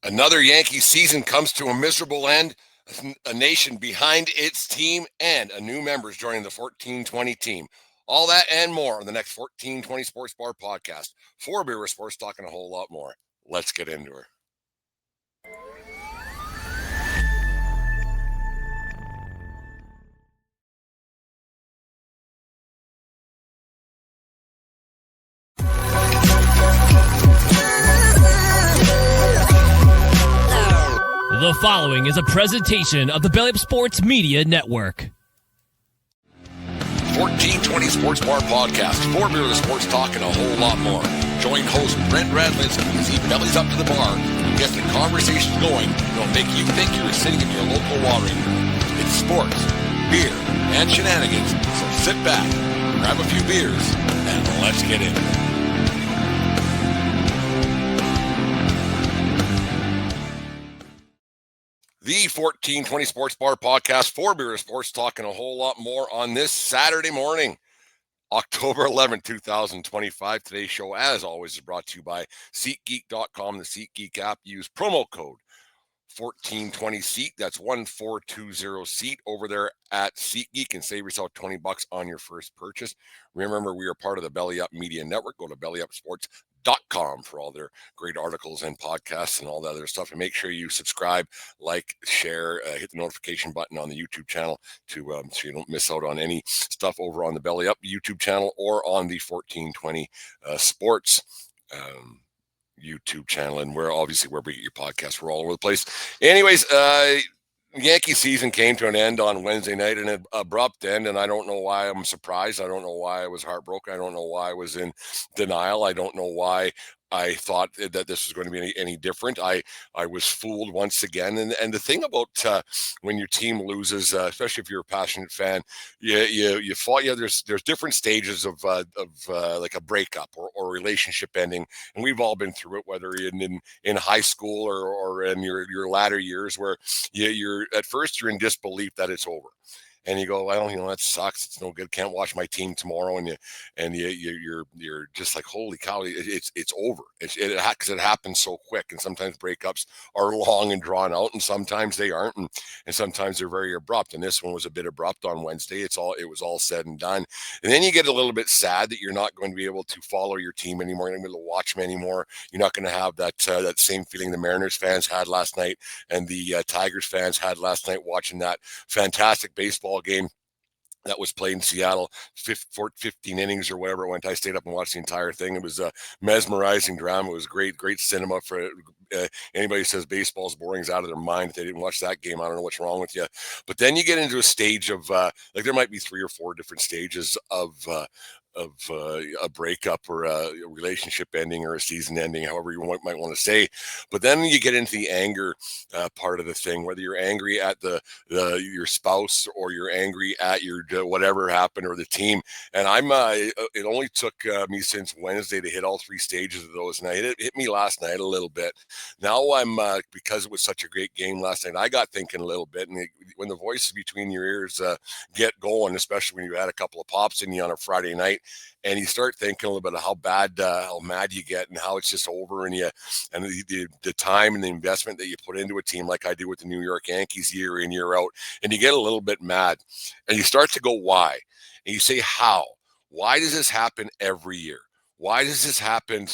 Another Yankee season comes to a miserable end, a nation behind its team, and a new members joining the 1420 team. All that and more on the next 1420 Sports Bar podcast. For Beer with Sports Talk and a whole lot more. Let's get into her. The following is a presentation of the Belly Up Sports Media Network. 1420 Sports Bar Podcast, for Beer with Sports Talk and a whole lot more. Join host Brent Radlinsky as he bellies up to the bar and gets the conversation going that'll make you think you're sitting in your local watering room. It's sports, beer, and shenanigans, so sit back, grab a few beers, and let's get into it. The 1420 Sports Bar Podcast, for Beer Sports Talk and a whole lot more on this Saturday morning, October 11th, 2025. Today's show, as always, is brought to you by SeatGeek.com, the SeatGeek app. Use promo code 1420SEAT. That's 1420SEAT over there at SeatGeek and save yourself $20 on your first purchase. Remember, we are part of the Belly Up Media Network. Go to bellyupsports.com for all their great articles and podcasts and all that other stuff. And make sure you subscribe, like, share, hit the notification button on the YouTube channel to so you don't miss out on any stuff over on the Belly Up YouTube channel or on the 1420 Sports YouTube channel. And we're obviously wherever you get your podcasts, we're all over the place. Anyways, Yankee season came to an end on Wednesday night, an abrupt end, and I don't know why I'm surprised. I don't know why I was heartbroken. I don't know why I was in denial. I don't know why I thought that this was going to be any different. I was fooled once again. And the thing about when your team loses, especially if you're a passionate fan, you fought. Yeah, there's different stages of like a breakup or relationship ending, and we've all been through it, whether in high school or in your latter years, where you're at first you're in disbelief that it's over. And you go, well, that sucks. It's no good. Can't watch my team tomorrow. And you're just like, holy cow, it's over. Because it happens so quick. And sometimes breakups are long and drawn out, and sometimes they aren't, and sometimes they're very abrupt. And this one was a bit abrupt on Wednesday. It was all said and done. And then you get a little bit sad that you're not going to be able to follow your team anymore. You're not going to be able to watch them anymore. You're not going to have that same feeling the Mariners fans had last night and the Tigers fans had last night watching that fantastic baseball game that was played in Seattle, 15 innings or whatever it went. I stayed up and watched the entire thing. It was a mesmerizing drama. It was great cinema for anybody who says baseball's boring is out of their mind. If they didn't watch that game, I don't know what's wrong with you. But then you get into a stage of like there might be 3 or 4 different stages of a breakup or a relationship ending or a season ending, however you might want to say. But then you get into the anger part of the thing, whether you're angry at your spouse or you're angry at your whatever happened or the team. And it only took me since Wednesday to hit all 3 stages of those. And it hit me last night a little bit. Now I'm because it was such a great game last night, I got thinking a little bit. And when the voices between your ears get going, especially when you had a couple of pops in you on a Friday night, and you start thinking a little bit of how mad you get and how it's just over, and the time and the investment that you put into a team, like I do with the New York Yankees year in, year out, and you get a little bit mad, and you start to go, why? And you say, how? Why does this happen every year? Why does this happen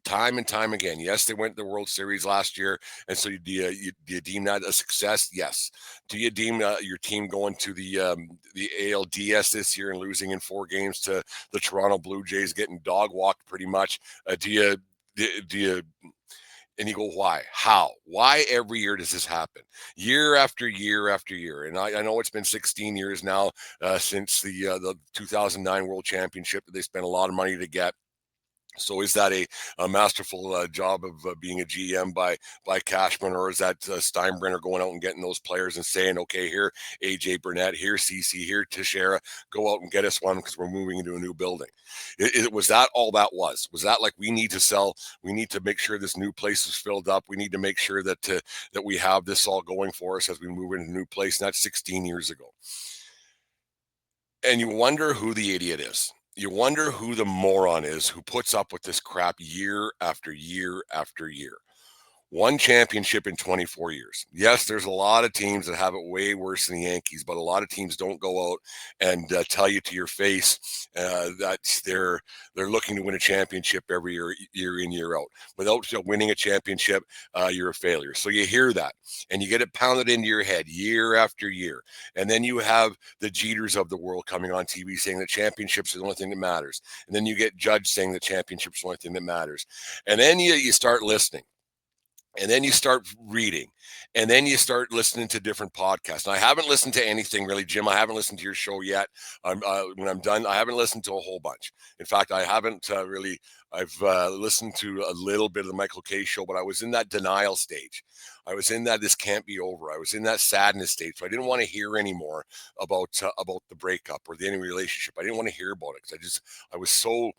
time and time again? Yes, they went to the World Series last year, and so do you deem that a success? Yes. Do you deem your team going to the ALDS this year and losing in 4 games to the Toronto Blue Jays, getting dog walked pretty much? Do you? And you go, why? How? Why every year does this happen? Year after year after year. And I know it's been 16 years now since the 2009 World Championship that they spent a lot of money to get. So is that a masterful job of being a GM by Cashman, or is that Steinbrenner going out and getting those players and saying, okay, here, AJ Burnett, here, CC, here, Teixeira, go out and get us one because we're moving into a new building? Was that all that was? Was that like, we need to sell, we need to make sure this new place is filled up, we need to make sure that that we have this all going for us as we move into a new place? And that's 16 years ago. And you wonder who the idiot is. You wonder who the moron is who puts up with this crap year after year after year. One championship in 24 years. Yes, there's a lot of teams that have it way worse than the Yankees, but a lot of teams don't go out and tell you to your face that they're looking to win a championship every year in, year out. Without winning a championship, you're a failure. So you hear that, and you get it pounded into your head year after year. And then you have the Jeters of the world coming on TV saying that championships are the only thing that matters. And then you get Judge saying the championship's the only thing that matters. And then you start listening. And then you start reading, and then you start listening to different podcasts. And I haven't listened to anything really, Jim. I haven't listened to your show yet. When I'm done, I haven't listened to a whole bunch. In fact, I haven't really. I've listened to a little bit of the Michael K show, but I was in that denial stage. I was in that this can't be over. I was in that sadness stage. So I didn't want to hear anymore about the breakup or the any relationship. I didn't want to hear about it because I was so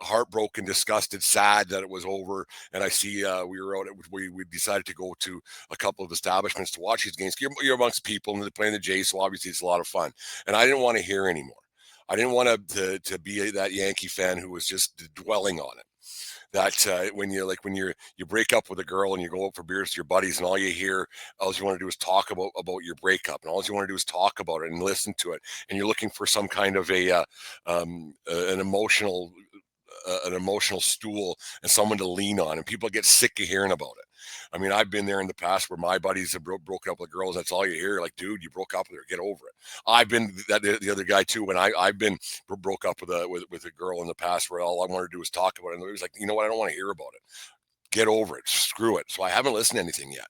heartbroken, disgusted, sad that it was over. And I see we decided to go to a couple of establishments to watch these games. You're amongst people and they're playing the Jays, so obviously it's a lot of fun. And I didn't want to hear anymore. I didn't want to be that Yankee fan who was just dwelling on it. That when you break up with a girl and you go out for beers to your buddies and all you want to do is talk about your breakup, and all you want to do is talk about it and listen to it, and you're looking for some kind of an emotional stool and someone to lean on, and people get sick of hearing about it. I mean, I've been there in the past where my buddies have broken up with girls. That's all you hear. Like, dude, you broke up with her. Get over it. I've been the other guy too. When I've been broke up with a girl in the past where all I wanted to do was talk about it. And it was like, you know what? I don't want to hear about it. Get over it. Screw it. So I haven't listened to anything yet.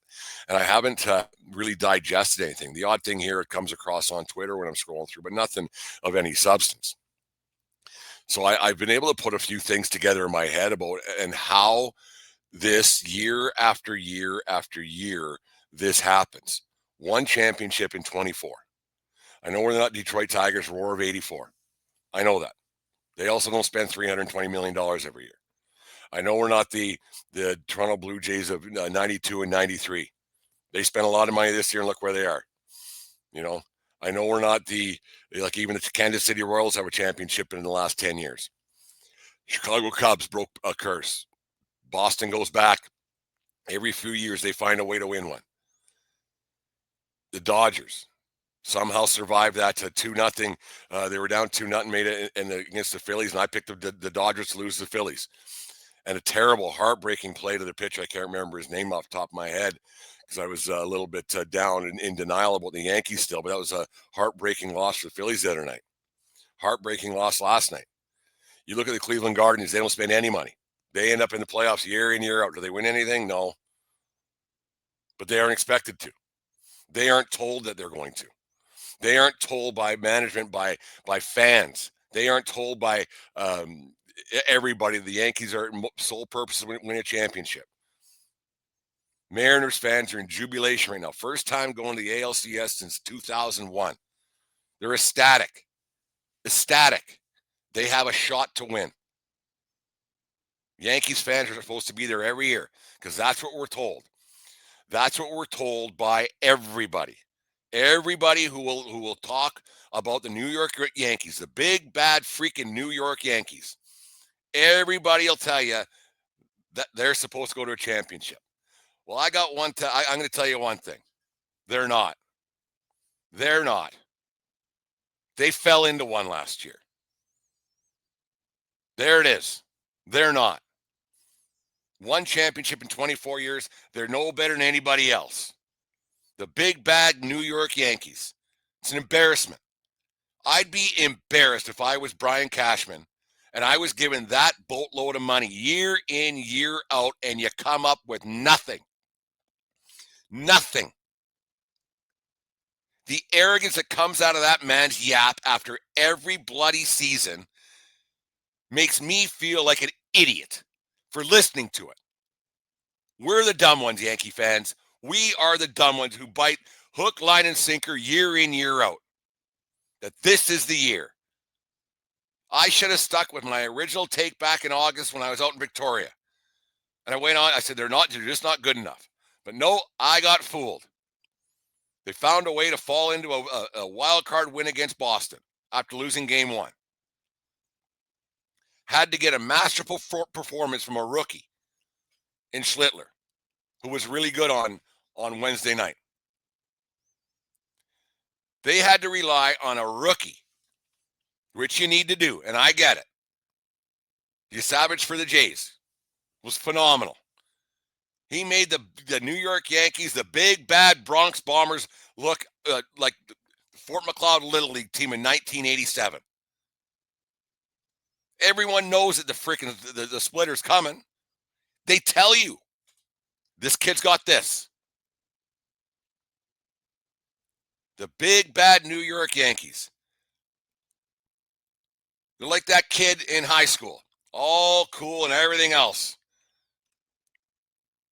And I haven't really digested anything. The odd thing here, it comes across on Twitter when I'm scrolling through, but nothing of any substance. So I've been able to put a few things together in my head about and how this year after year after year, this happens. One championship in 24. I know we're not Detroit Tigers roar of 84. I know that. They also don't spend $320 million every year. I know we're not the Toronto Blue Jays of 92 and 93. They spent a lot of money this year and look where they are. You know, I know we're not even the Kansas City Royals have a championship in the last 10 years. Chicago Cubs broke a curse. Boston goes back. Every few years, they find a way to win one. The Dodgers somehow survived that to 2-0. They were down 2-0, made it against the Phillies, and I picked the Dodgers to lose the Phillies. And a terrible, heartbreaking play to the pitcher. I can't remember his name off the top of my head because I was a little bit down and in denial about the Yankees still, but that was a heartbreaking loss for the Phillies the other night. Heartbreaking loss last night. You look at the Cleveland Guardians, they don't spend any money. They end up in the playoffs year in, year out. Do they win anything? No. But they aren't expected to. They aren't told that they're going to. They aren't told by management, by fans. They aren't told by everybody. The Yankees are sole purpose of winning a championship. Mariners fans are in jubilation right now. First time going to the ALCS since 2001. They're ecstatic. Ecstatic. They have a shot to win. Yankees fans are supposed to be there every year because that's what we're told. That's what we're told by everybody. Everybody who will talk about the New York Yankees, the big, bad, freaking New York Yankees. Everybody will tell you that they're supposed to go to a championship. Well, I got one. I'm going to tell you one thing. They're not. They're not. They fell into one last year. There it is. They're not. One championship in 24 years. They're no better than anybody else. The big bad New York Yankees. It's an embarrassment. I'd be embarrassed if I was Brian Cashman and I was given that boatload of money year in, year out, and you come up with nothing. Nothing. The arrogance that comes out of that man's yap after every bloody season makes me feel like an idiot for listening to it. We're the dumb ones, Yankee fans. We are the dumb ones who bite hook, line, and sinker year in, year out. That this is the year. I should have stuck with my original take back in August when I was out in Victoria. And I went on, I said, they're just not good enough. But no, I got fooled. They found a way to fall into a wild card win against Boston after losing game one. Had to get a masterful performance from a rookie in Schlittler. who was really good on Wednesday night. They had to rely on a rookie, which you need to do, and I get it. The Savage for the Jays was phenomenal. He made the New York Yankees, the big, bad Bronx Bombers, look like the Fort McLeod Little League team in 1987. Everyone knows that the splitter's coming. They tell you, this kid's got this. The big, bad New York Yankees. They're like that kid in high school. All cool and everything else.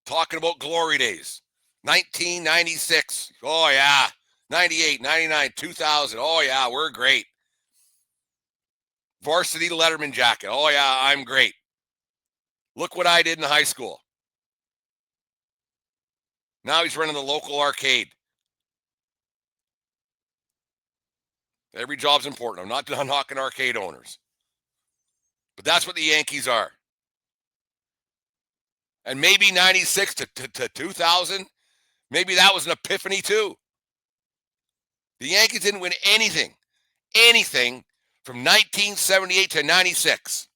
Talking about glory days. 1996. Oh, yeah. 98, 99, 2000. Oh, yeah, we're great. Varsity Letterman jacket. Oh, yeah, I'm great. Look what I did in high school. Now he's running the local arcade. Every job's important. I'm not knocking arcade owners. But that's what the Yankees are. And maybe 96 to 2000, maybe that was an epiphany too. The Yankees didn't win anything from 1978 to 96.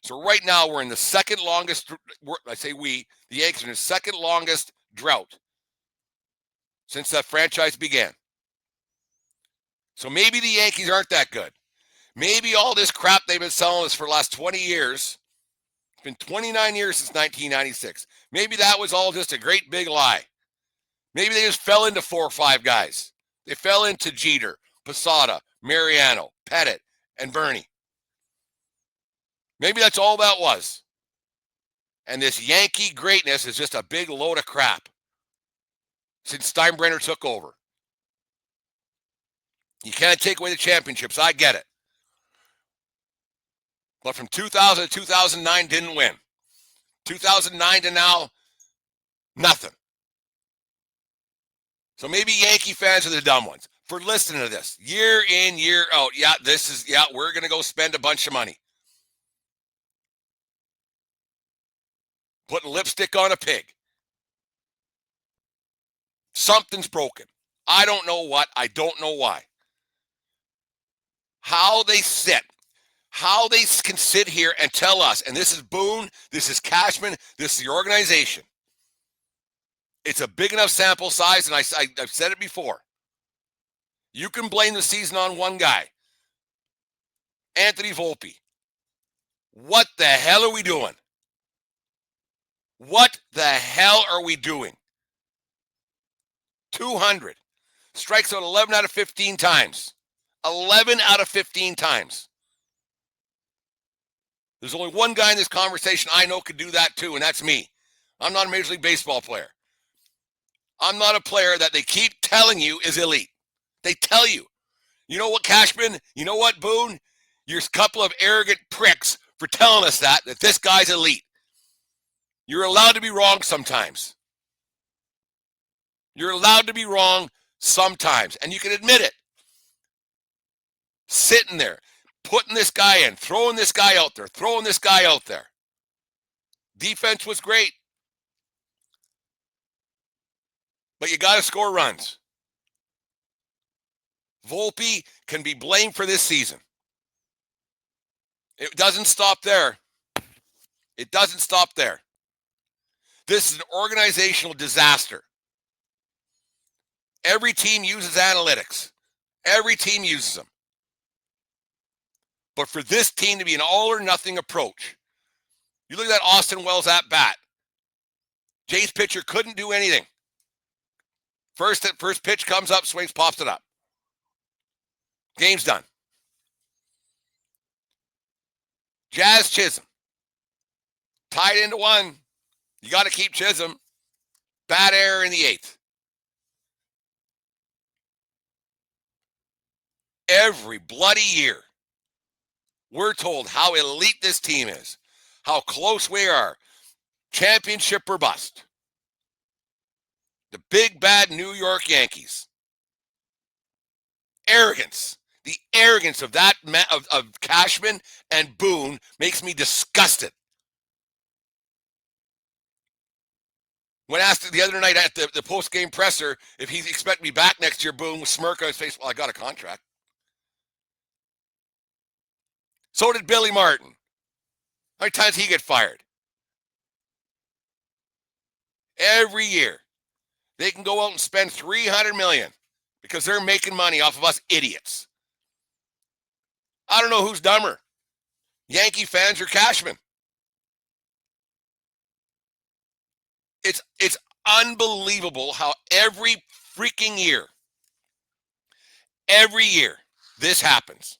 So right now we're in the second longest, the Yankees are in the second longest drought since that franchise began. So maybe the Yankees aren't that good. Maybe all this crap they've been selling us for the last 20 years, it's been 29 years since 1996. Maybe that was all just a great big lie. Maybe they just fell into 4 or 5 guys. They fell into Jeter, Posada, Mariano, Pettit, and Bernie. Maybe that's all that was. And this Yankee greatness is just a big load of crap since Steinbrenner took over. You can't take away the championships. I get it. But from 2000 to 2009, didn't win. 2009 to now, nothing. So maybe Yankee fans are the dumb ones for listening to this year in, year out. We're going to go spend a bunch of money. Putting lipstick on a pig. Something's broken. I don't know what. I don't know why. How they can sit here and tell us, and this is Boone, this is Cashman, this is the organization. It's a big enough sample size, and I've said it before. You can blame the season on one guy, Anthony Volpe. What the hell are we doing? What the hell are we doing? 200. Strikes out 11 out of 15 times. 11 out of 15 times. There's only one guy in this conversation I know could do that too, and that's me. I'm not a Major League Baseball player. I'm not a player that they keep telling you is elite. They tell you. You know what, Cashman? You know what, Boone? You're a couple of arrogant pricks for telling us that this guy's elite. You're allowed to be wrong sometimes. You're allowed to be wrong sometimes, and you can admit it. Sitting there, putting this guy in, throwing this guy out there, Defense was great. But you got to score runs. Volpe can be blamed for this season. It doesn't stop there. This is an organizational disaster. Every team uses analytics. Every team uses them. But for this team to be an all-or-nothing approach, you look at that Austin Wells at bat. Jay's pitcher couldn't do anything. First pitch comes up, swings, pops it up. Game's done. Jazz Chisholm. Tied into 1. You got to keep Chisholm. Bad error in the 8th. Every bloody year, we're told how elite this team is, how close we are, championship or bust. The big, bad New York Yankees. Arrogance. The arrogance of that of Cashman and Boone makes me disgusted. When asked the other night at the post-game presser if he expected me back next year, boom, with smirk on his face, well, I got a contract. So did Billy Martin. How many times did he get fired? Every year. They can go out and spend $300 million because they're making money off of us idiots. I don't know who's dumber, Yankee fans or Cashman. It's unbelievable how every freaking year, this happens.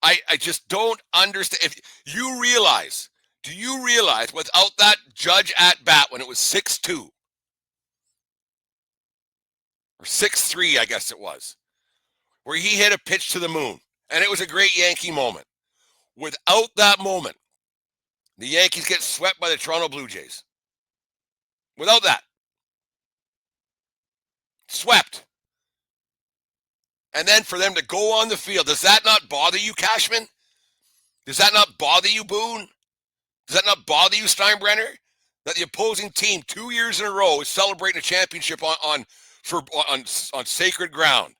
I just don't understand. If you realize, do you realize without that Judge at bat when it was 6-2 or 6-3, I guess it was, where he hit a pitch to the moon, and it was a great Yankee moment. Without that moment, the Yankees get swept by the Toronto Blue Jays. Without that. Swept. And then for them to go on the field, does that not bother you, Cashman? Does that not bother you, Boone? Does that not bother you, Steinbrenner? That the opposing team 2 years in a row is celebrating a championship on sacred ground.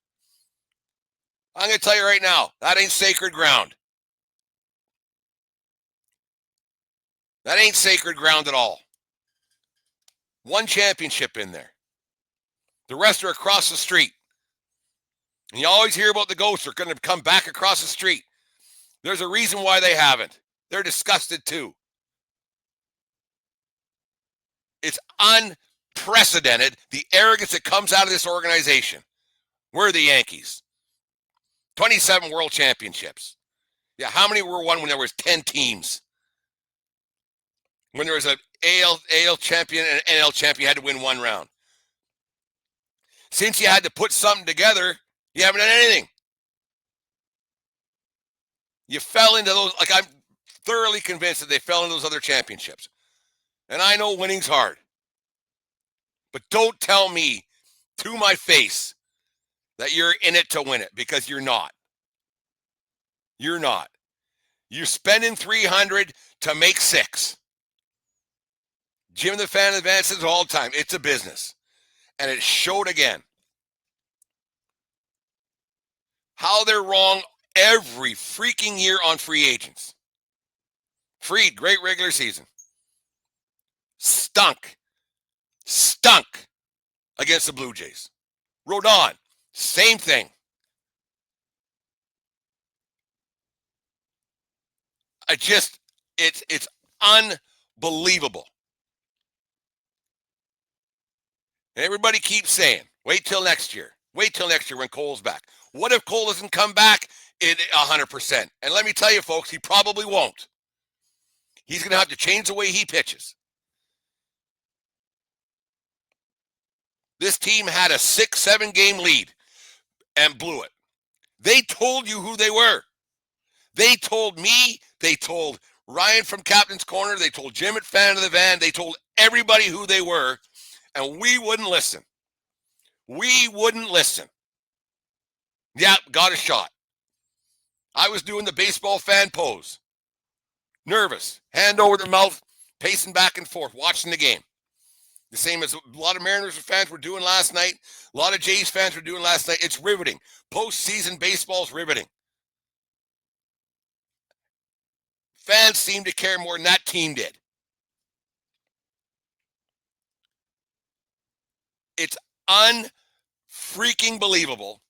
I'm going to tell you right now, that ain't sacred ground. That ain't sacred ground at all. One championship in there. The rest are across the street. And you always hear about the ghosts are going to come back across the street. There's a reason why they haven't. They're disgusted too. It's unprecedented, the arrogance that comes out of this organization. We're the Yankees. 27 world championships. Yeah, how many were won when there was 10 teams? When there was an AL champion and an NL champion, you had to win one round. Since you had to put something together, you haven't done anything. You fell into those, like I'm thoroughly convinced that they fell into those other championships. And I know winning's hard. But don't tell me to my face that you're in it to win it, because you're not. You're not. You're spending $300 to make $6. Jim the Fan advances all the time. It's a business. And it showed again. How they're wrong every freaking year on free agents. Fried, great regular season. Stunk against the Blue Jays. Rodon, same thing. It's unbelievable. And everybody keeps saying, wait till next year. Wait till next year when Cole's back. What if Cole doesn't come back at 100%? And let me tell you, folks, he probably won't. He's going to have to change the way he pitches. This team had a 6-7 game lead and blew it. They told you who they were. They told me. They told Ryan from Captain's Corner. They told Jim at Fan of the Van. They told everybody who they were, and we wouldn't listen. We wouldn't listen. Yeah, got a shot. I was doing the baseball fan pose. Nervous, hand over the mouth, pacing back and forth, watching the game. The same as a lot of Mariners fans were doing last night. A lot of Jays fans were doing last night. It's riveting. Postseason baseball's riveting. Fans seem to care more than that team did. It's unfreaking believable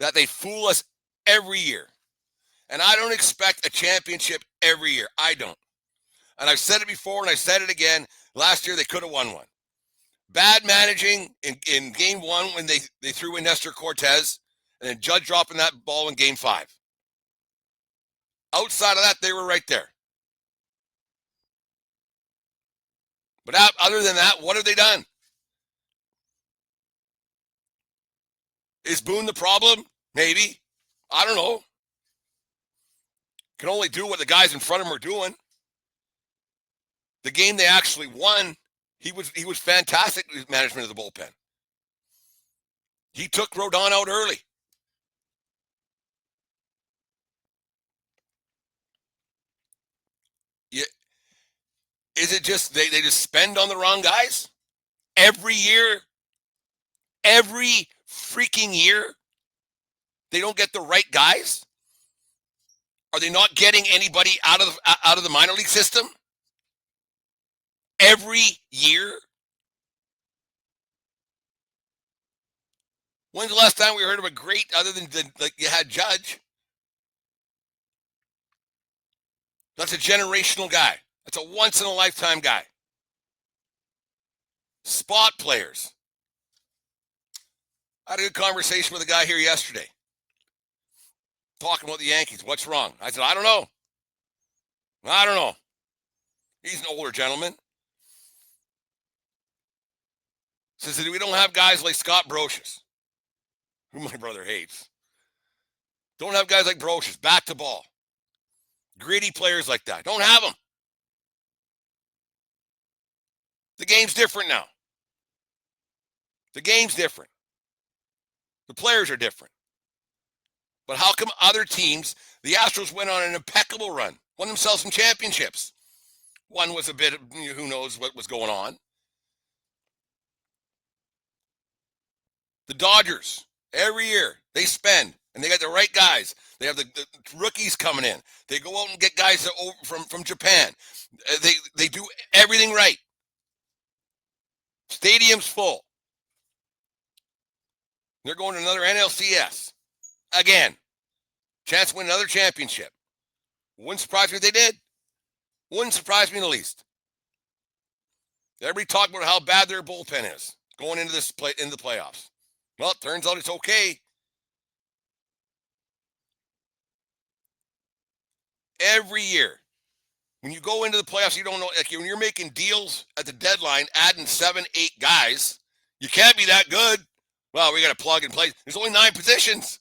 that they fool us every year. And I don't expect a championship every year. I don't. And I've said it before and I said it again. Last year they could have won one. Bad managing in game one when they threw in Nestor Cortez, and then Judge dropping that ball in game 5. Outside of that, they were right there. But other than that, what have they done? Is Boone the problem? Maybe. I don't know. Can only do what the guys in front of him are doing. The game they actually won, he was fantastic with management of the bullpen. He took Rodon out early. Is it just they just spend on the wrong guys? Every year? Every freaking year? They don't get the right guys? Are they not getting anybody out of the minor league system? Every year? When's the last time we heard of a great other than like you had Judge? That's a generational guy. That's a once-in-a-lifetime guy. Spot players. I had a good conversation with a guy here yesterday. Talking about the Yankees. What's wrong? I said, I don't know. I don't know. He's an older gentleman. Says that we don't have guys like Scott Brocious, who my brother hates. Don't have guys like Brocious, bat to ball. Gritty players like that. Don't have them. The game's different now. The game's different. The players are different. But how come other teams, the Astros went on an impeccable run, won themselves some championships? One was a bit, who knows what was going on. The Dodgers, every year, they spend, and they got the right guys. They have the rookies coming in. They go out and get guys from Japan. They do everything right. Stadium's full. They're going to another NLCS. Again, chance to win another championship. Wouldn't surprise me if they did. Wouldn't surprise me in the least. Everybody talk about how bad their bullpen is going into the playoffs. Well, it turns out it's okay. Every year, when you go into the playoffs, you don't know. Like when you're making deals at the deadline, adding 7, 8 guys, you can't be that good. Well, we got to plug and play. There's only 9 positions.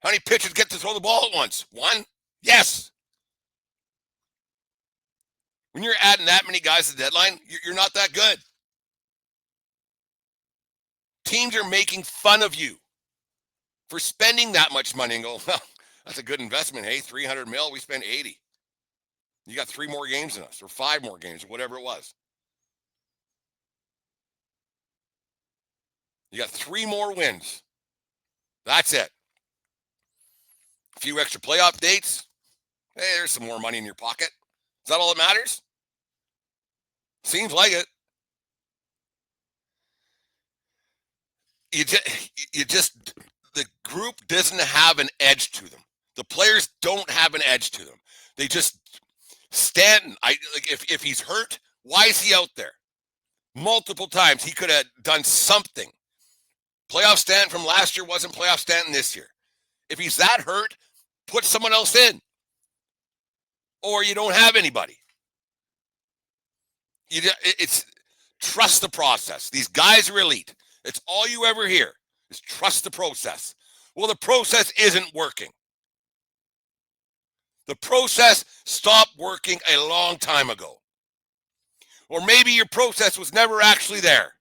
How many pitchers get to throw the ball at once? 1? Yes. When you're adding that many guys at the deadline, you're not that good. Teams are making fun of you for spending that much money and go, well, that's a good investment. Hey, $300 million, we spent 80. You got 3 more games than us, or 5 more games, or whatever it was. You got 3 more wins. That's it. A few extra playoff dates. Hey, there's some more money in your pocket. Is that all that matters? Seems like it. The group doesn't have an edge to them. The players don't have an edge to them. They just stand. If he's hurt, why is he out there? Multiple times he could have done something. Playoff Stanton from last year wasn't playoff Stanton this year. If he's that hurt, put someone else in. Or you don't have anybody. It's trust the process. These guys are elite. It's all you ever hear is trust the process. Well, the process isn't working. The process stopped working a long time ago. Or maybe your process was never actually there.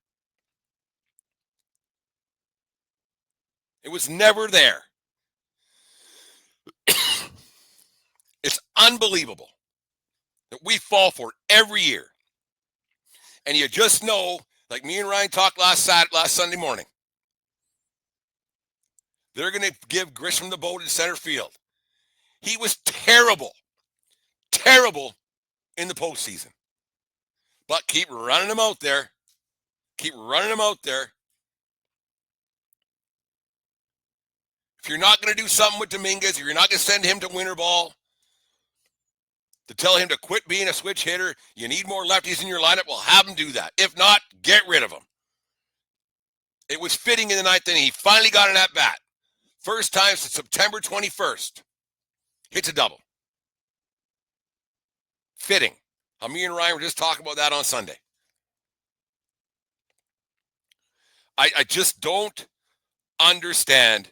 It was never there. It's unbelievable that we fall for it every year. And you just know, like me and Ryan talked last Sunday morning, they're going to give Grisham the vote in center field. He was terrible in the postseason. But keep running him out there. Keep running him out there. If you're not going to do something with Dominguez, if you're not going to send him to winter ball, to tell him to quit being a switch hitter, you need more lefties in your lineup, well, have him do that. If not, get rid of him. It was fitting in the 9th inning. He finally got an at-bat. First time since September 21st. Hits a double. Fitting. How me and Ryan were just talking about that on Sunday. I just don't understand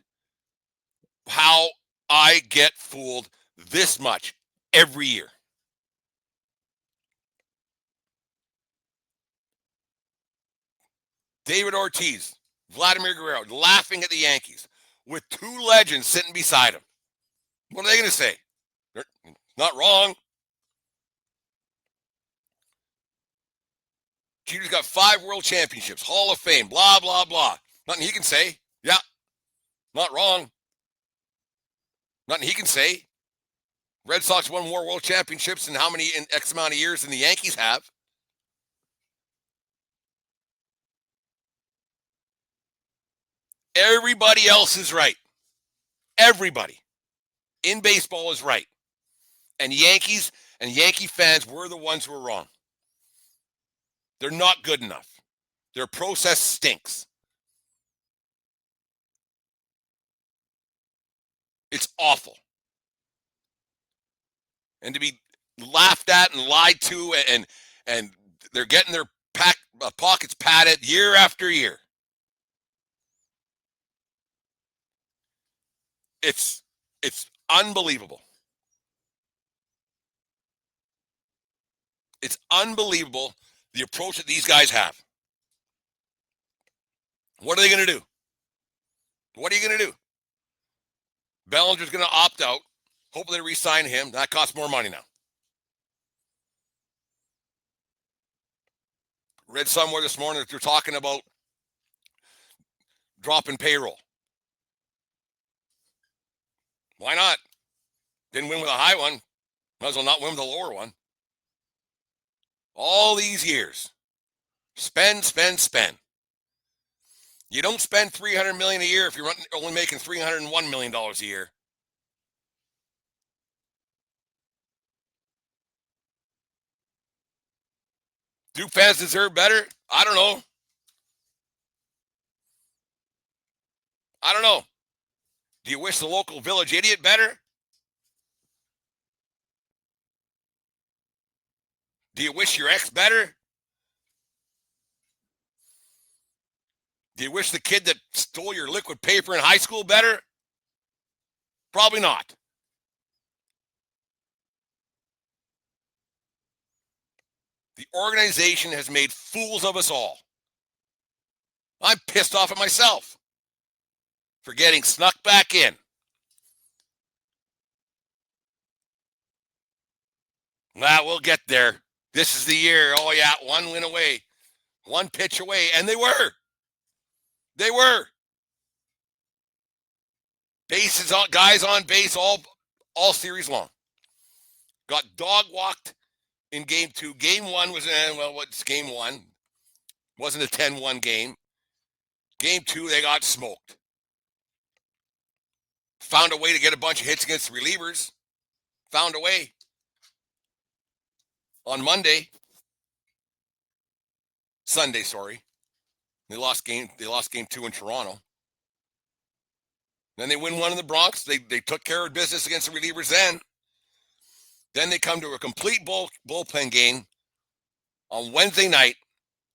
how I get fooled this much every year. David Ortiz, Vladimir Guerrero, laughing at the Yankees with 2 legends sitting beside him. What are they going to say? They're not wrong. Jeter's got 5 world championships, Hall of Fame, blah, blah, blah. Nothing he can say. Yeah, not wrong. Nothing he can say. Red Sox won more world championships in how many in X amount of years than the Yankees have. Everybody else is right. Everybody in baseball is right. And Yankees and Yankee fans were the ones who were wrong. They're not good enough. Their process stinks. It's awful. And to be laughed at and lied to, and they're getting their pockets padded year after year. It's unbelievable. It's unbelievable the approach that these guys have. What are they going to do? What are you going to do? Bellinger's going to opt out. Hopefully they re-sign him. That costs more money now. Read somewhere this morning that they're talking about dropping payroll. Why not? Didn't win with a high one. Might as well not win with a lower one. All these years. Spend, spend, spend. You don't spend $300 million a year if you're only making $301 million a year. Do fans deserve better? I don't know. I don't know. Do you wish the local village idiot better? Do you wish your ex better? Do you wish the kid that stole your liquid paper in high school better? Probably not. The organization has made fools of us all. I'm pissed off at myself for getting snuck back in. Well, we'll get there. This is the year. Oh, yeah, 1 win away. 1 pitch away. And they were. They were. Bases on, guys on base all series long. Got dog walked in game 2. Game 1 was, what's game 1? Wasn't a 10-1 game. Game 2, they got smoked. Found a way to get a bunch of hits against the relievers. Found a way. On Sunday, they lost game 2 in Toronto. Then they win 1 in the Bronx. They took care of business against the relievers then. Then they come to a complete bullpen game on Wednesday night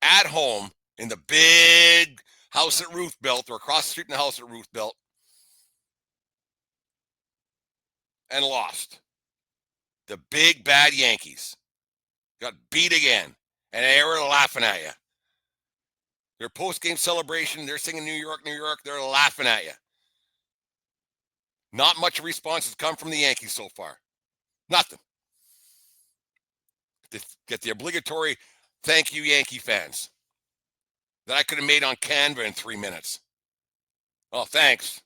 at home in the big house that Ruth built, or across the street in the house that Ruth built, and lost. The big bad Yankees got beat again, and they were laughing at you. Their post-game celebration, they're singing New York, New York, they're laughing at you. Not much response has come from the Yankees so far. Nothing. Get the obligatory thank you, Yankee fans, that I could have made on Canva in 3 minutes. Oh, thanks.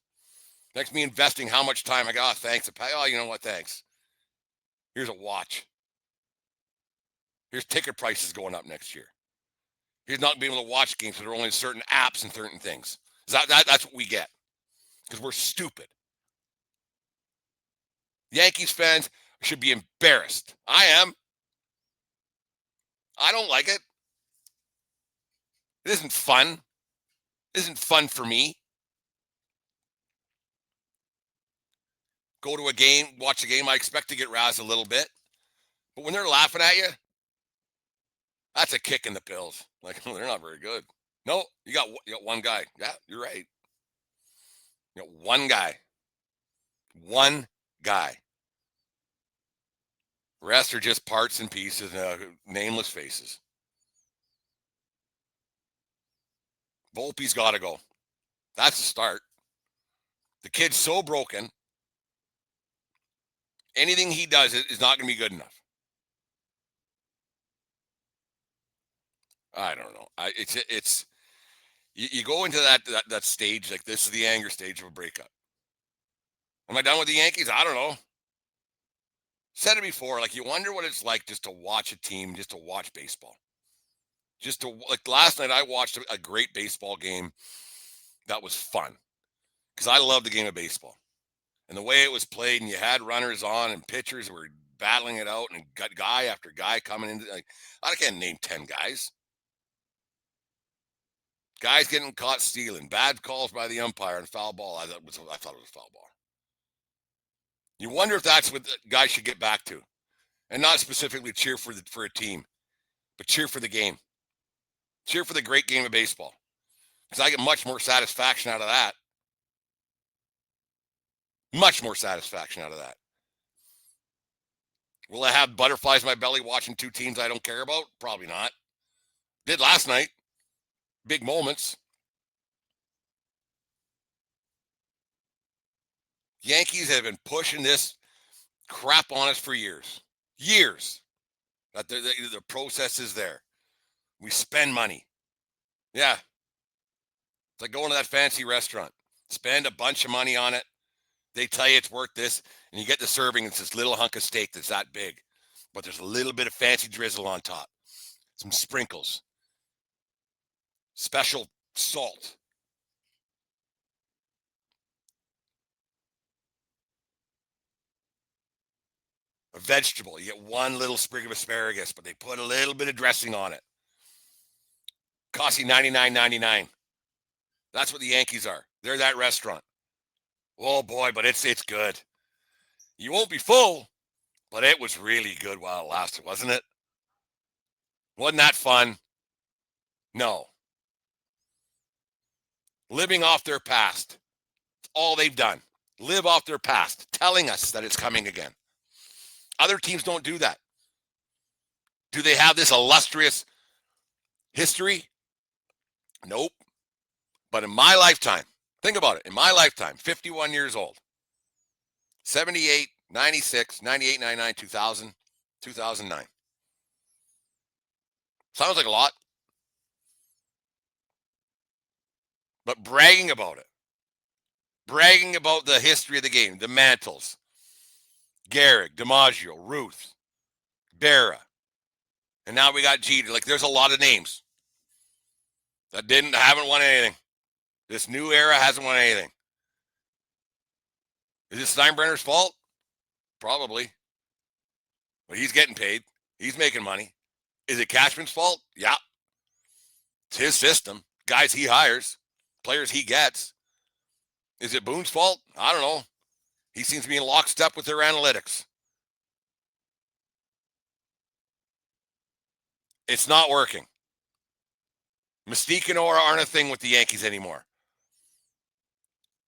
Thanks me investing how much time I got. Thanks. Oh, you know what? Thanks. Here's a watch. Here's ticket prices going up next year. Here's not being able to watch games because there are only certain apps and certain things. That's what we get because we're stupid. Yankees fans should be embarrassed. I am. I don't like it. It isn't fun. It isn't fun for me. Go to a game, watch a game, I expect to get razzed a little bit. But when they're laughing at you, that's a kick in the pills. Like, oh, they're not very good. No, you got one guy. Yeah, you're right. You got one guy. One guy. The rest are just parts and pieces, nameless faces. Volpe's got to go. That's the start. The kid's so broken. Anything he does is not going to be good enough. I don't know. It's you go into that stage, like this is the anger stage of a breakup. Am I done with the Yankees? I don't know. Said it before, like you wonder what it's like just to watch a team, just to watch baseball. Just to like last night, I watched a great baseball game that was fun because I love the game of baseball and the way it was played. And you had runners on and pitchers were battling it out and got guy after guy coming in. Like I can't name 10 guys. Guys getting caught stealing, bad calls by the umpire and foul ball. I thought it was foul ball. You wonder if that's what guys should get back to, and not specifically cheer for a team, but cheer for the game, cheer for the great game of baseball. Because I get much more satisfaction out of that. Much more satisfaction out of that. Will I have butterflies in my belly watching two teams I don't care about? Probably not. Did last night. Big moments. Yankees have been pushing this crap on us for years. Years. That the process is there. We spend money. Yeah. It's like going to that fancy restaurant. Spend a bunch of money on it. They tell you it's worth this, and you get the serving. It's this little hunk of steak that's that big, but there's a little bit of fancy drizzle on top, some sprinkles, special salt. A vegetable, you get one little sprig of asparagus, but they put a little bit of dressing on it. Costs you $99.99. That's what the Yankees are. They're that restaurant. Oh boy, but it's good. You won't be full, but it was really good while it lasted, wasn't it? Wasn't that fun? No. Living off their past. It's all they've done. Live off their past, telling us that it's coming again. Other teams don't do that. Do they have this illustrious history? Nope. But in my lifetime, think about it. In my lifetime, 51 years old, 78, 96, 98, 99, 2000, 2009. Sounds like a lot. But bragging about it, bragging about the history of the game, the Mantles, Garrick, DiMaggio, Ruth, Berra, and now we got Jeter. Like, there's a lot of names that haven't won anything. This new era hasn't won anything. Is it Steinbrenner's fault? Probably. But he's getting paid. He's making money. Is it Cashman's fault? Yeah. It's his system. Guys he hires. Players he gets. Is it Boone's fault? I don't know. He seems to be in lockstep with their analytics. It's not working. Mystique and aura aren't a thing with the Yankees anymore.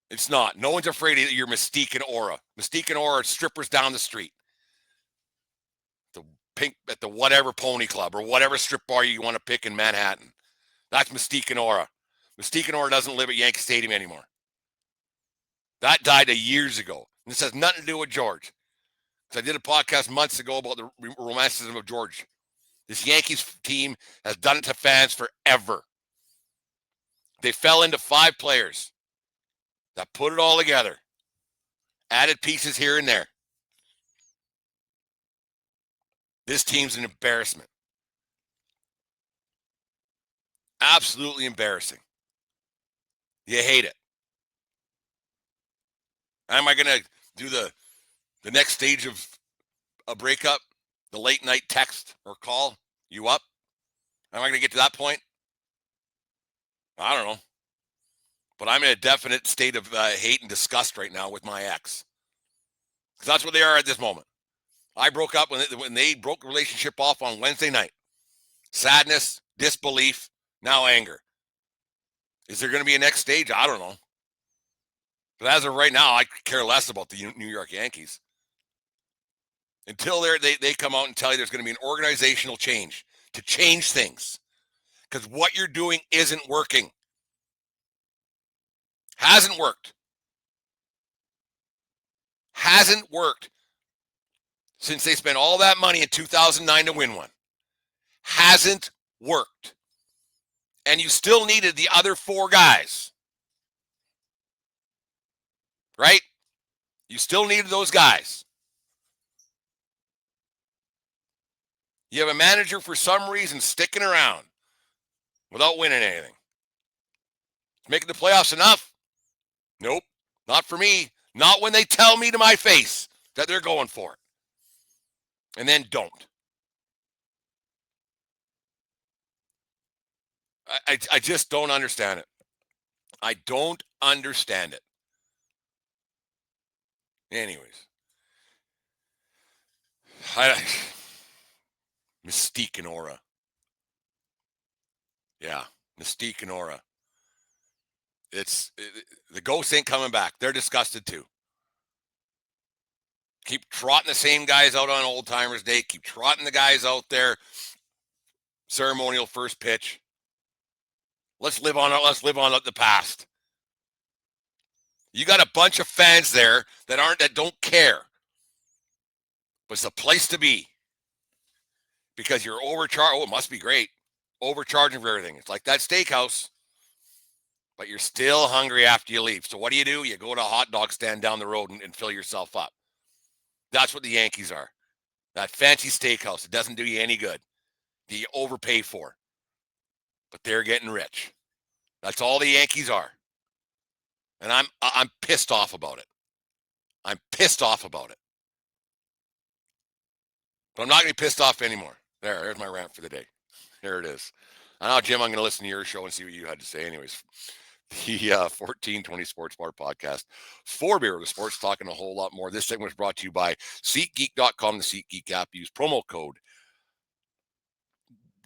It's not. No one's afraid of your Mystique and aura. Mystique and aura are strippers down the street. At the whatever pony club or whatever strip bar you want to pick in Manhattan. That's Mystique and aura. Mystique and aura doesn't live at Yankee Stadium anymore. That died years ago. And this has nothing to do with George. Because I did a podcast months ago about the romanticism of George. This Yankees team has done it to fans forever. They fell into 5 players that put it all together. Added pieces here and there. This team's an embarrassment. Absolutely embarrassing. You hate it. Am I going to do the next stage of a breakup? The late night text or call? You up? Am I going to get to that point? I don't know. But I'm in a definite state of hate and disgust right now with my ex. Because that's what they are at this moment. I broke up when they broke the relationship off on Wednesday night. Sadness, disbelief, now anger. Is there going to be a next stage? I don't know. But as of right now, I care less about the New York Yankees. Until they come out and tell you there's going to be an organizational change to change things. Because what you're doing isn't working. Hasn't worked. Hasn't worked since they spent all that money in 2009 to win one. Hasn't worked. And you still needed the other 4 guys. Right? You still needed those guys. You have a manager for some reason sticking around without winning anything. Making the playoffs enough? Nope. Not for me. Not when they tell me to my face that they're going for it. And then don't. I just don't understand it. I don't understand it. Anyways. Mystique and aura. Yeah. Mystique and aura. The ghosts ain't coming back. They're disgusted too. Keep trotting the same guys out on Old Timers Day. Keep trotting the guys out there. Ceremonial first pitch. Let's live on the past. You got a bunch of fans there that don't care. But it's a place to be. Because you're overcharged. Oh, it must be great. Overcharging for everything. It's like that steakhouse. But you're still hungry after you leave. So what do? You go to a hot dog stand down the road and fill yourself up. That's what the Yankees are. That fancy steakhouse. It doesn't do you any good. Do you overpay for? But they're getting rich. That's all the Yankees are. And I'm pissed off about it. I'm pissed off about it. But I'm not going to be pissed off anymore. There's my rant for the day. There it is. I know, Jim, I'm going to listen to your show and see what you had to say. Anyways, the 1420 Sports Bar podcast for Beer with Sports, talking a whole lot more. This segment was brought to you by SeatGeek.com, the SeatGeek app. Use promo code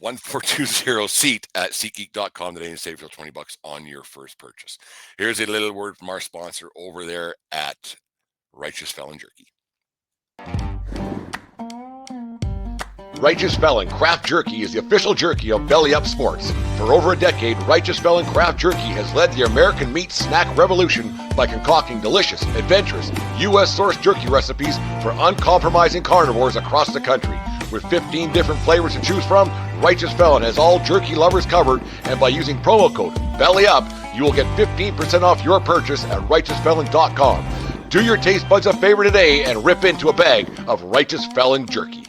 1420-SEAT at SeatGeek.com today and save yourself $20 on your first purchase. Here's a little word from our sponsor over there at Righteous Felon Jerky. Righteous Felon Craft Jerky is the official jerky of Belly Up Sports. For over a decade, Righteous Felon Craft Jerky has led the American meat snack revolution by concocting delicious, adventurous, U.S.-sourced jerky recipes for uncompromising carnivores across the country. With 15 different flavors to choose from, Righteous Felon has all jerky lovers covered, and by using promo code BELLYUP, you will get 15% off your purchase at RighteousFelon.com. Do your taste buds a favor today and rip into a bag of Righteous Felon Jerky.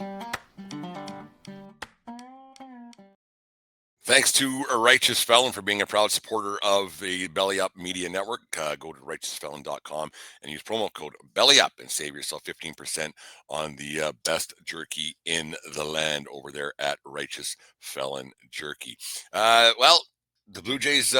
Thanks to a Righteous Felon for being a proud supporter of the Belly Up Media Network. Go to righteousfelon.com and use promo code BELLYUP and save yourself 15% on the best jerky in the land over there at Righteous Felon Jerky. Well, the Blue Jays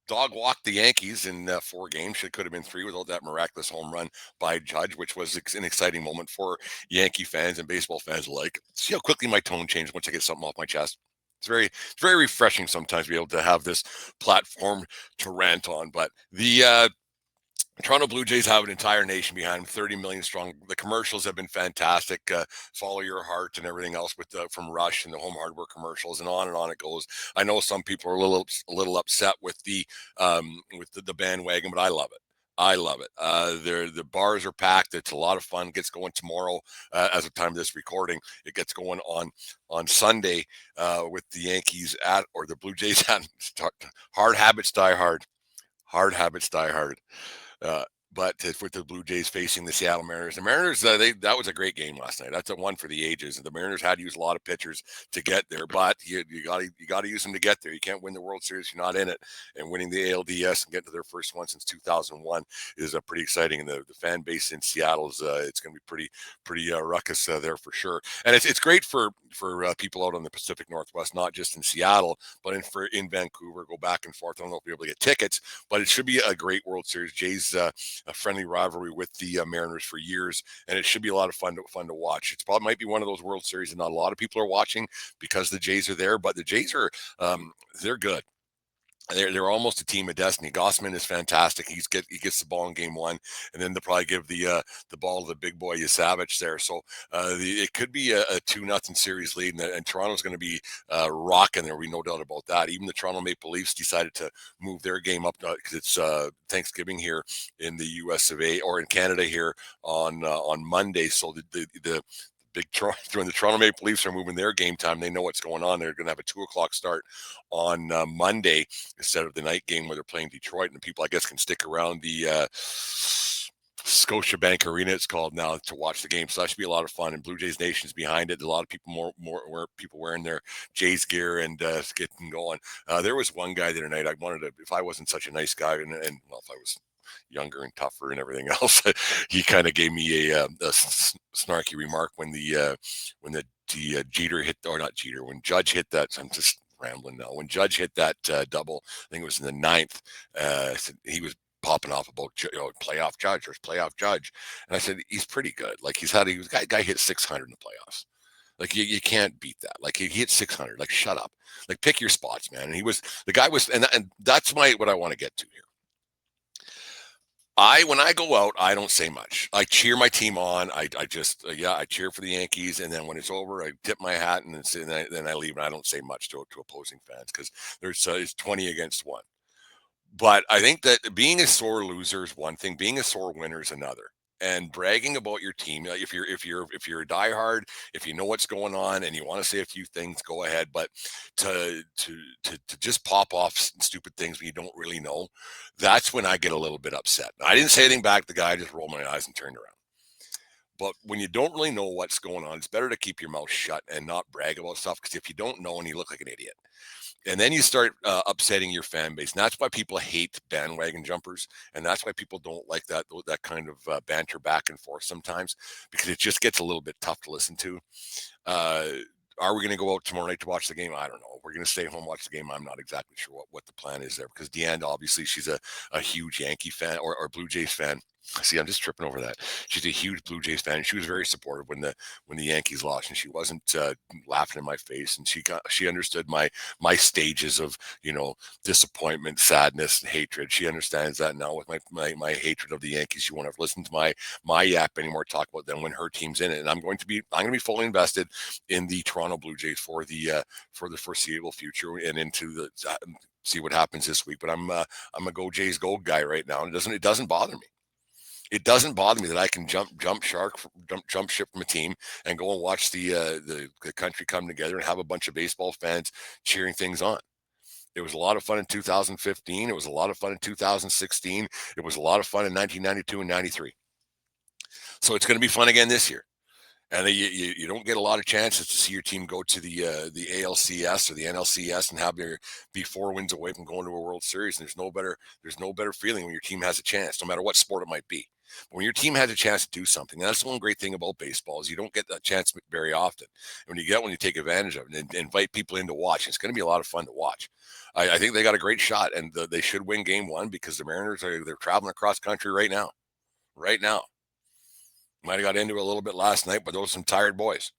dog walked the Yankees in 4 games. It could have been 3 without that miraculous home run by Judge, which was an exciting moment for Yankee fans and baseball fans alike. See how quickly my tone changed once I get something off my chest. It's very refreshing sometimes to be able to have this platform to rant on. But the Toronto Blue Jays have an entire nation behind them, 30 million strong. The commercials have been fantastic. Follow Your Heart and everything else with from Rush and the Home Hardware commercials, and on it goes. I know some people are a little upset with the bandwagon, but I love it. I love it. The bars are packed. It's a lot of fun. It gets going tomorrow as of time of this recording. It gets going on Sunday with the Yankees or the Blue Jays at Hard Habits Die Hard. Hard Habits Die Hard. But with the Blue Jays facing the Seattle Mariners, the Mariners, that was a great game last night. That's a one for the ages. The Mariners had to use a lot of pitchers to get there, but you got to use them to get there. You can't win the World Series if you're not in it. And winning the ALDS and getting to their first one since 2001 is pretty exciting. And the fan base in Seattle is it's going to be pretty ruckus there for sure. And it's great for people out on the Pacific Northwest, not just in Seattle, but in Vancouver. Go back and forth. I don't know if we'll be able to get tickets, but it should be a great World Series. Jays. A friendly rivalry with the Mariners for years, and it should be a lot of fun to watch. It might be one of those World Series that not a lot of people are watching because the Jays are there, but the Jays are they're good. They're almost a team of destiny. Gossman is fantastic. He gets the ball in game 1, and then they'll probably give the ball to the big boy Yasavich there. So it could be a 2-0 series lead, and Toronto's going to be rocking there. We no doubt about that. Even the Toronto Maple Leafs decided to move their game up because it's Thanksgiving here in the U.S. of A. or in Canada here on Monday. So the when the Toronto Maple Leafs are moving their game time, they know what's going on. They're going to have a 2:00 start on Monday instead of the night game where they're playing Detroit, and people, I guess, can stick around the Scotiabank Arena, it's called now, to watch the game. So that should be a lot of fun. And Blue Jays Nation's behind it. There's a lot of people people wearing their Jays gear and getting going. There was one guy the other night. I wanted to, if I wasn't such a nice guy, and well, if I was younger and tougher and everything else, he kind of gave me a snarky remark when the Jeter hit, or not Jeter, when Judge hit that. I'm just rambling now. When Judge hit that double, I think it was in the ninth. He was popping off about playoff Judge, and I said he's pretty good. Like guy hit 600 in the playoffs. Like you can't beat that. Like he hit 600. Like shut up. Like pick your spots, man. And and that's what I want to get to here. When I go out, I don't say much. I cheer my team on. I just I cheer for the Yankees, and then when it's over, I tip my hat and then I leave, and I don't say much to opposing fans because it's 20 against 1. But I think that being a sore loser is one thing, being a sore winner is another. And bragging about your team, if you're a diehard, if you know what's going on and you want to say a few things, go ahead. But to just pop off stupid things when you don't really know, that's when I get a little bit upset. I didn't say anything back. The guy just rolled my eyes and turned around. But when you don't really know what's going on, it's better to keep your mouth shut and not brag about stuff, because if you don't know and you look like an idiot, and then you start upsetting your fan base. And that's why people hate bandwagon jumpers. And that's why people don't like that kind of banter back and forth sometimes, because it just gets a little bit tough to listen to. Are we going to go out tomorrow night to watch the game? I don't know. We're going to stay home, watch the game. I'm not exactly sure what the plan is there, because Deanne, obviously, she's a huge Yankee fan or Blue Jays fan. See, I'm just tripping over that. She's a huge Blue Jays fan. She was very supportive when the Yankees lost, and she wasn't laughing in my face. And she understood my stages of disappointment, sadness, hatred. She understands that now with my hatred of the Yankees. She won't have listened to my yap anymore, talk about them when her team's in it. And I'm going to be fully invested in the Toronto Blue Jays for the foreseeable future and into the see what happens this week. But I'm a Go Jays Go guy right now, and it doesn't bother me. It doesn't bother me that I can jump ship from a team and go and watch the country come together and have a bunch of baseball fans cheering things on. It was a lot of fun in 2015. It was a lot of fun in 2016. It was a lot of fun in 1992 and 93. So it's going to be fun again this year. And you don't get a lot of chances to see your team go to the ALCS or the NLCS and be 4 wins away from going to a World Series. And there's no better feeling when your team has a chance, no matter what sport it might be. But when your team has a chance to do something, and that's the one great thing about baseball, is you don't get that chance very often. And when you take advantage of it and invite people in to watch, it's going to be a lot of fun to watch. I think they got a great shot, and they should win Game 1, because the Mariners they're traveling across country right now. Might have got into it a little bit last night, but those are some tired boys.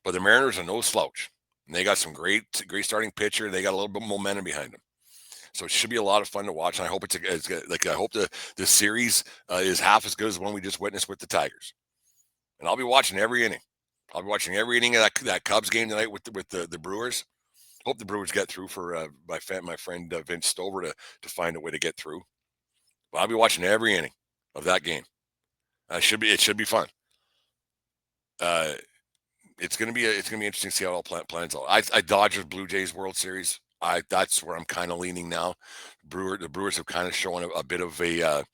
But the Mariners are no slouch. And they got some great starting pitcher. They got a little bit of momentum behind them. So it should be a lot of fun to watch. And I hope I hope the series is half as good as the one we just witnessed with the Tigers. And I'll be watching every inning. I'll be watching every inning of that Cubs game tonight with the Brewers. Hope the Brewers get through for my friend Vince Stover to find a way to get through. But I'll be watching every inning of that game. It should be fun. It's gonna be interesting to see how it all plans out. I Dodgers Blue Jays World Series. That's where I'm kind of leaning now. The Brewers have kind of shown a bit of a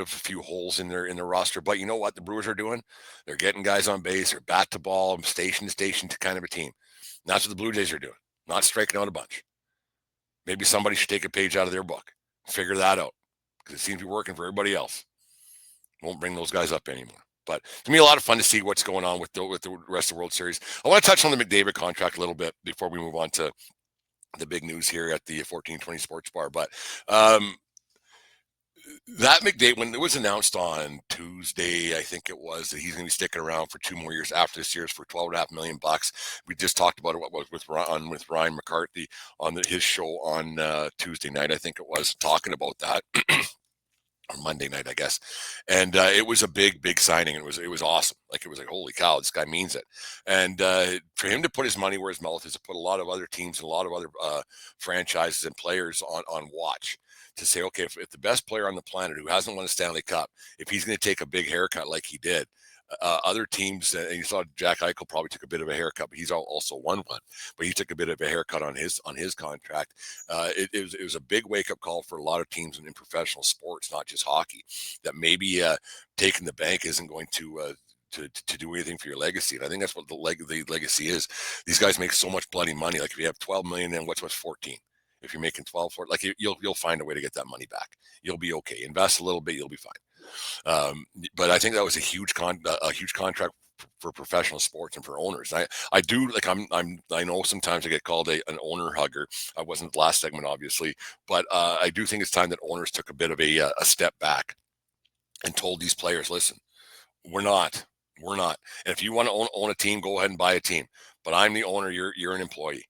few holes in their roster, but you know what the Brewers are doing? They're getting guys on base. They're bat to ball, station to station to kind of a team. And that's what the Blue Jays are doing. Not striking out a bunch. Maybe somebody should take a page out of their book, figure that out, because it seems to be working for everybody else. Won't bring those guys up anymore. But it's going to be a lot of fun to see what's going on with the rest of the World Series. I want to touch on the McDavid contract a little bit before we move on to the big news here at the 1420 Sports Bar. But that McDavid, when it was announced on Tuesday, I think it was, that he's going to be sticking around for 2 more years after this year's for $12.5 million. We just talked about it with Ryan McCarthy on his show on Tuesday night, I think it was, talking about that. On Monday night, I guess. And it was a big signing. It was awesome. It was like, holy cow, this guy means it. And for him to put his money where his mouth is, to put a lot of other teams and a lot of other franchises and players on watch, to say, okay, if the best player on the planet who hasn't won a Stanley Cup, if he's going to take a big haircut like he did, other teams, and you saw Jack Eichel probably took a bit of a haircut, but he's also won one. But he took a bit of a haircut on his contract. It was a big wake up call for a lot of teams in professional sports, not just hockey, that maybe taking the bank isn't going to do anything for your legacy. And I think that's what the legacy is. These guys make so much bloody money. Like if you have 12 million, then what's 14? If you're making 12 for it, like you'll find a way to get that money back. You'll be okay. Invest a little bit, you'll be fine. But I think that was a huge contract for professional sports and for owners. I do like I know sometimes I get called an owner hugger. I wasn't the last segment, obviously, but I do think it's time that owners took a bit of a step back and told these players, listen, we're not. And if you want to own a team, go ahead and buy a team. But I'm the owner. You're an employee.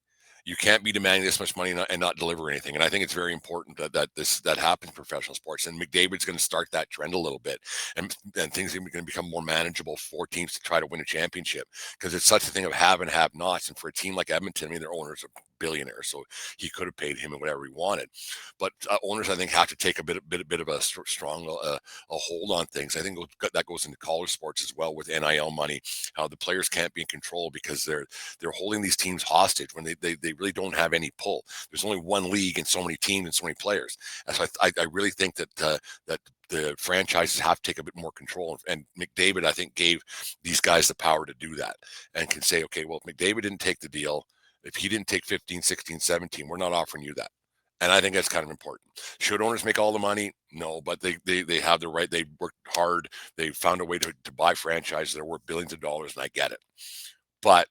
You can't be demanding this much money and not deliver anything. And I think it's very important that happens in professional sports. And McDavid's going to start that trend a little bit, and things are going to become more manageable for teams to try to win a championship, because it's such a thing of have and have nots. And for a team like Edmonton, I mean, their owners are billionaires, so he could have paid him whatever he wanted. But owners, I think, have to take a bit of a strong a hold on things. I think that goes into college sports as well with NIL money. How the players can't be in control because they're holding these teams hostage when they really don't have any pull. There's only one league and so many teams and so many players. And so I really think that the franchises have to take a bit more control. And McDavid, I think, gave these guys the power to do that and can say, okay, well, if McDavid didn't take the deal, if he didn't take 15, 16, 17, we're not offering you that. And I think that's kind of important. Should owners make all the money? No, but they have the right. They worked hard. They found a way to buy franchises that are worth billions of dollars, and I get it. But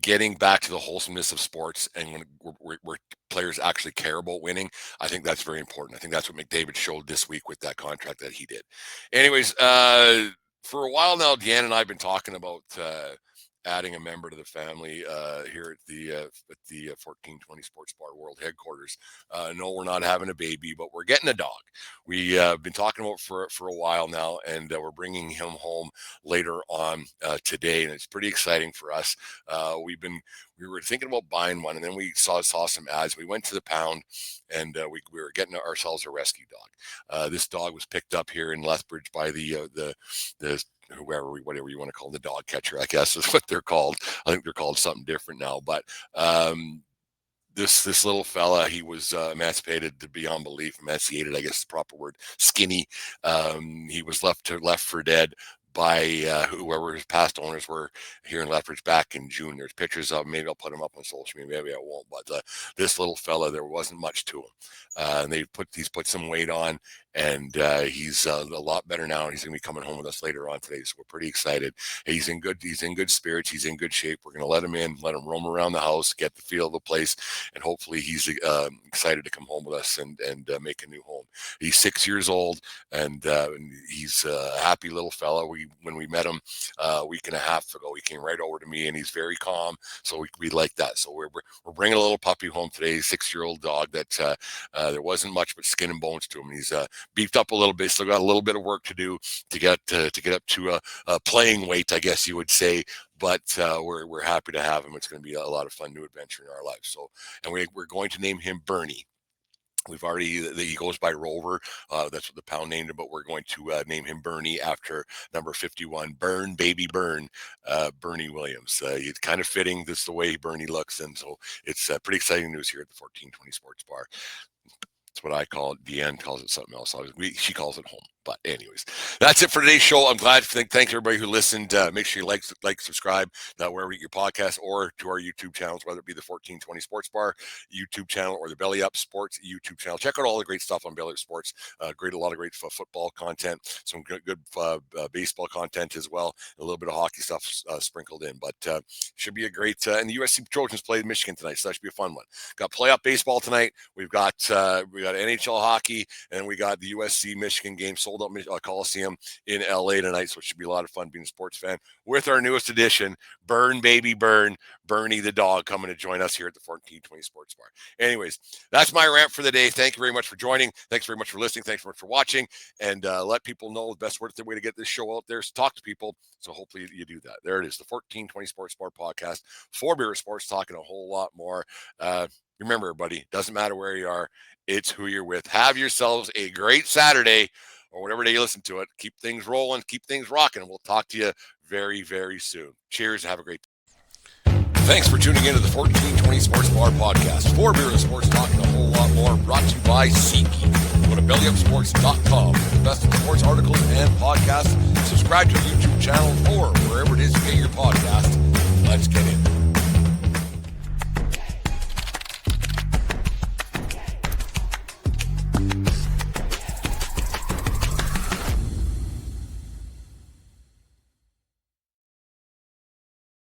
getting back to the wholesomeness of sports and where players actually care about winning, I think that's very important. I think that's what McDavid showed this week with that contract that he did. Anyways, for a while now, Deanne and I have been talking about adding a member to the family here at the 1420 Sports Bar World headquarters. No, we're not having a baby, but we're getting a dog. We have been talking about for a while now, and we're bringing him home later on today, and it's pretty exciting for us. We were thinking about buying one, and then we saw some ads. We went to the pound, and we were getting ourselves a rescue dog. This dog was picked up here in Lethbridge by the whatever you want to call them, the dog catcher, I guess is what they're called. I think they're called something different now, but this little fella, he was emancipated to beyond belief. Emaciated, I guess is the proper word. Skinny. He was left for dead by whoever his past owners were here in Lethbridge back in June. There's pictures of him. Maybe I'll put them up on social media. Maybe I won't. But this little fella, there wasn't much to him. And he's put some weight on, and he's a lot better now. And he's going to be coming home with us later on today. So we're pretty excited. He's in good spirits. He's in good shape. We're going to let him in, let him roam around the house, get the feel of the place, and hopefully he's excited to come home with us and make a new home. He's 6 years old, and he's a happy little fella. When we met him a week and a half ago, he came right over to me, and he's very calm. So we like that. So we're bringing a little puppy home today, 6-year-old dog that there wasn't much but skin and bones to him. He's beefed up a little bit, still got a little bit of work to do to get up to a playing weight, I guess you would say. But we're happy to have him. It's going to be a lot of fun, new adventure in our life. So, and we're going to name him Bernie. He goes by Rover. That's what the pound named him, but we're going to name him Bernie after number 51, Burn, Baby Burn, Bernie Williams. It's kind of fitting. This is the way Bernie looks. And so it's pretty exciting news here at the 1420 Sports Bar. That's what I call it. Deanne calls it something else. She calls it home. But anyways, that's it for today's show. I'm glad. Thanks everybody who listened. Make sure you like, subscribe wherever you get your podcast, or to our YouTube channels, whether it be the 1420 Sports Bar YouTube channel or the Belly Up Sports YouTube channel. Check out all the great stuff on Belly Up Sports. A lot of great football content, some good baseball content as well, a little bit of hockey stuff sprinkled in. But should be a great. And the USC Trojans played Michigan tonight, so that should be a fun one. Got playoff baseball tonight. We've got NHL hockey, and we got the USC Michigan game sold out Coliseum in LA tonight, so it should be a lot of fun being a sports fan with our newest edition, Burn Baby Burn, Bernie the dog, coming to join us here at the 1420 Sports Bar. Anyways, that's my rant for the day. Thank you very much for joining. Thanks very much for listening. Thanks very much for watching, and let people know the best way to get this show out there is to talk to people. So hopefully you do that. There it is, the 1420 Sports Bar podcast for Beer Sports, talking a whole lot more. Remember, everybody, doesn't matter where you are, it's who you're with. Have yourselves a great Saturday. or whatever day you listen to it. Keep things rolling, keep things rocking. We'll talk to you very, very soon. Cheers. Have a great day. Thanks for tuning in to the 1420 Sports Bar Podcast. For beer and sports talk and a whole lot more, brought to you by SeatGeek. Go to bellyupsports.com for the best of sports articles and podcasts. Subscribe to our YouTube channel or wherever it is you get your podcast.